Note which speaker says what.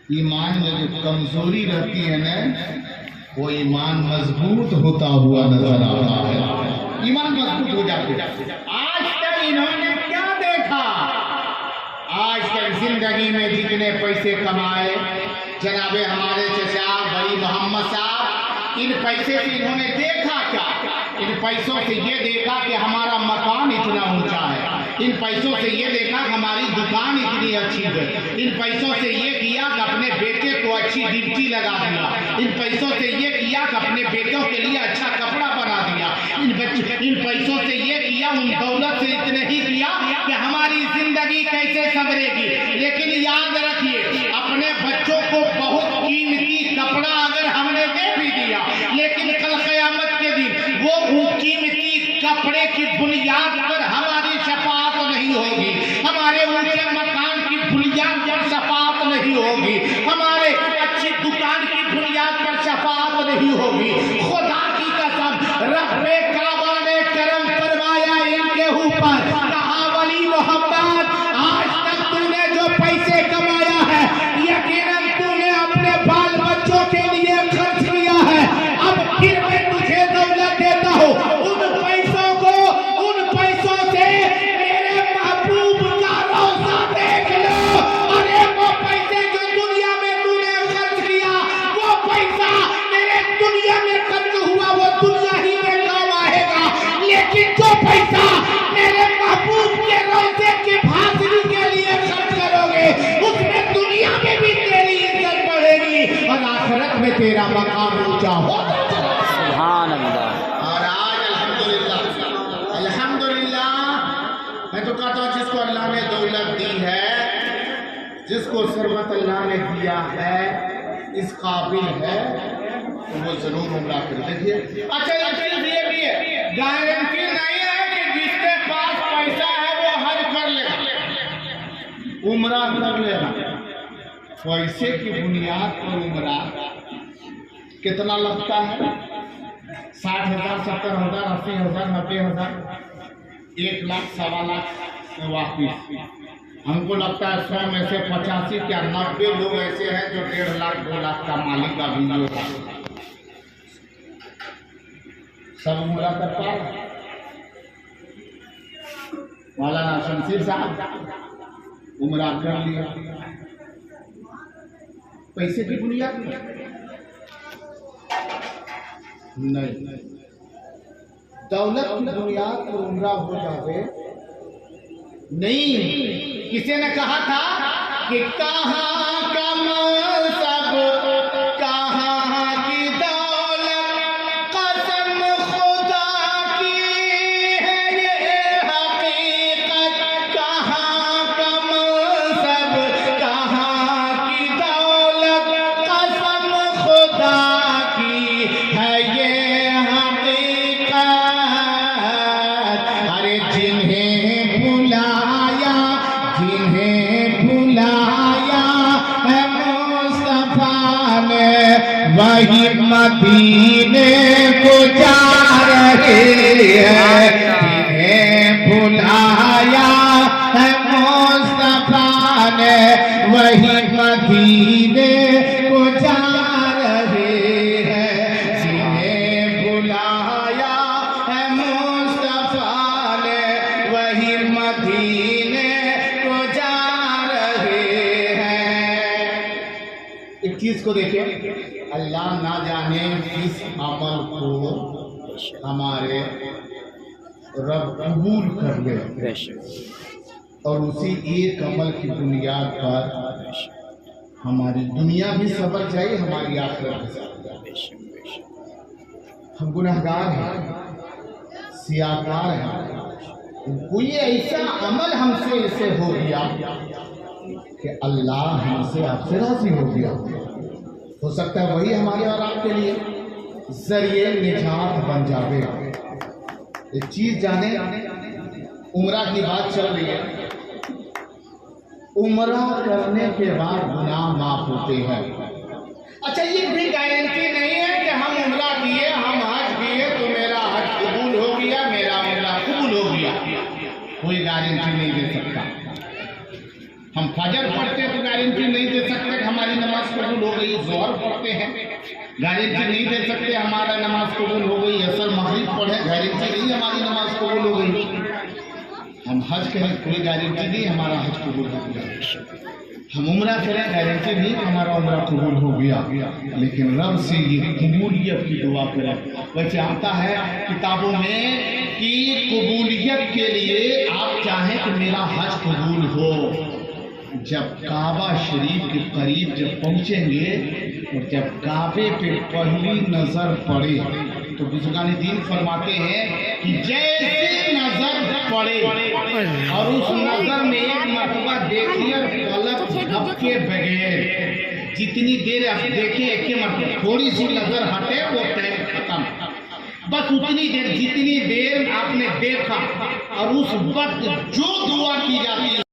Speaker 1: ईमान में जो कमजोरी रहती है ना, वो ईमान मजबूत होता हुआ नजर आता है। ईमान मजबूत हो जाते हैं। आज तक इन्होंने क्या देखा? आज तक जिंदगी में जितने पैसे कमाए जनाबे हमारे चचा भाई मोहम्मद साहब, इन पैसे से इन्होंने देखा क्या? इन पैसों से ये देखा कि हमारा मकान इतना ऊंचा है, इन पैसों से ये देखा कि हमारी दुकान इतनी अच्छी है, इन पैसों से ये किया कि अपने बेटे को अच्छी ड्यूटी लगा दिया, इन पैसों से ये किया कि अपने बेटों के लिए अच्छा कपड़ा बना दिया, इन पैसों से ये किया, उन दौलत से इतने ही किया कि हमारी जिंदगी कैसे संवरेगी। लेकिन याद रखिए, अपने बच्चों को बहुत कीमती कपड़ा अगर हमने दे भी दिया, लेकिन कल क़यामत के दिन वो कीमती कपड़े की बुनियाद पर हमारी शफाअत नहीं होगी, हमारे ऊंचे मकान की बुनियाद पर शफाअत नहीं होगी, हमारे अच्छी दुकान की बुनियाद पर शफाअत नहीं होगी। खुदा की कसम, रब्बे काबा ने करम फरमाया इनके ऊपर, कहा वली मोहम्मद, आज तक तूने जो पैसे कमाया है यकीनन तूने अपने बाल बच्चों के लिए खर्च किया है। अब फिर मैं तुझे दौलत देता हूँ, उन पैसों को, उन पैसों से मेरे महबूब का रोज़ा देख लो। अरे वो पैसे जो दुनिया में तूने खर्च किया, वो पैसा मेरे दुनिया में खर्च हुआ वो दुनिया ही में काम आएगा, लेकिन जो पैसा मेरे महबूब के रोज़े की हाजिरी के लिए खर्च करोगे, उसमें दुनिया में भी तेरी इज्जत बढ़ेगी और आखिरत में तेरा मकाम ऊंचा होगा।
Speaker 2: सुभान अल्लाह।
Speaker 1: और आज अल्हम्दुलिल्लाह, अल्हम्दुलिल्लाह, मैं तो कहता हूँ जिसको अल्लाह ने दौलत दी है, जिसको सरबत अल्लाह ने दिया है, इस काबिल है, तो वो जरूर उम्रा कर। देखिए, अच्छा एक चीज ये भी है, गारंटी नहीं है कि जिसके पास पैसा है वो हज कर लेगा, उम्रा कर लेगा। पैसे की बुनियाद पर उम्रा कितना लगता है? 60,000, 70,000, 80,000, 90,000, 1 लाख, 1.25 लाख में वापिस। हमको लगता है 100 में से 85 क्या 90 लोग ऐसे हैं जो 1.5 लाख 2 लाख का मालिक का भी नहीं होता। सब उम्रा कर पाए? मौलाना शमशीर साहब उम्रा कर लिया, पैसे की बुनियाद नहीं, दौलत की बुनियाद पर उम्रा हो जावे नहीं। किसी ने कहा था कि कहाँ का मनसब, कहाँ की दौलत, कसम खुदा की है ये हकीकत, कहाँ का मनसब, कहाँ की दौलत, कसम खुदा की है ये हकीकत। अरे जिन्हें भुलाया, जिन्हें भुलाया है मुस्तफा ने, वही मदीने को जा रहे हैं। जिन्हें भुलाया है मुस्तफा ने, वही मदीने को जा रहे हैं। जिन्हें भुलाया है मुस्तफा ने, वही मदीने को जा रहे हैं। एक चीज को देखिए, अल्लाह ना जाने किस अमल को हमारे रब कबूल कर ले, और उसी एक अमल की बुनियाद पर हमारी दुनिया भी सबर जाए, हमारी आखिरत भी सबर जाए। हम गुनहगार हैं, सियाकार हैं, कोई ऐसा अमल हमसे इसे हो गया कि अल्लाह हमसे आपसे राजी हो गया, हो सकता है वही हमारे और आपके लिए जरिए निजात बन जावे। एक चीज जाने, उम्रा की बात चल रही है, उम्रा करने के बाद गुनाह माफ होते हैं। अच्छा, ये भी गारंटी नहीं है कि हम उम्रा किए, हम हज किए तो मेरा हज कबूल हो गया, मेरा उम्रा कबूल हो गया, कोई गारंटी नहीं दे सकता। हम फजर पढ़ते हैं तो गारंटी नहीं दे सकते कि हमारी नमाज कबूल हो गई। जोहर पढ़ते हैं, गारंटी नहीं दे सकते हमारा नमाज कबूल हो गई। असर मगरिब पढ़े, गारंटी नहीं हमारी नमाज कबूल हो गई। हम हज करें, कोई गारंटी नहीं हमारा हज कबूल हो गया। हम उम्रा करें, गारंटी नहीं हमारा उम्रा कबूल हो गया। लेकिन रब से ये कबूलियत की दुआ करें। वैसे आता है किताबों में कि कबूलियत के लिए आप चाहें कि मेरा हज कबूल हो, जब काबा शरीफ के करीब जब पहुंचेंगे और जब काबे पे पहली नजर पड़े तो बुजुर्गान दीन फरमाते हैं कि जैसे नजर पड़े और उस नजर में एक मरतबा देखिए पलक झपके बगैर, जितनी देर आप देखें एक मरतबा, थोड़ी सी नजर हटे वो टाइम खत्म। बस उतनी देर, जितनी देर आपने देखा और उस वक्त जो दुआ की जाती है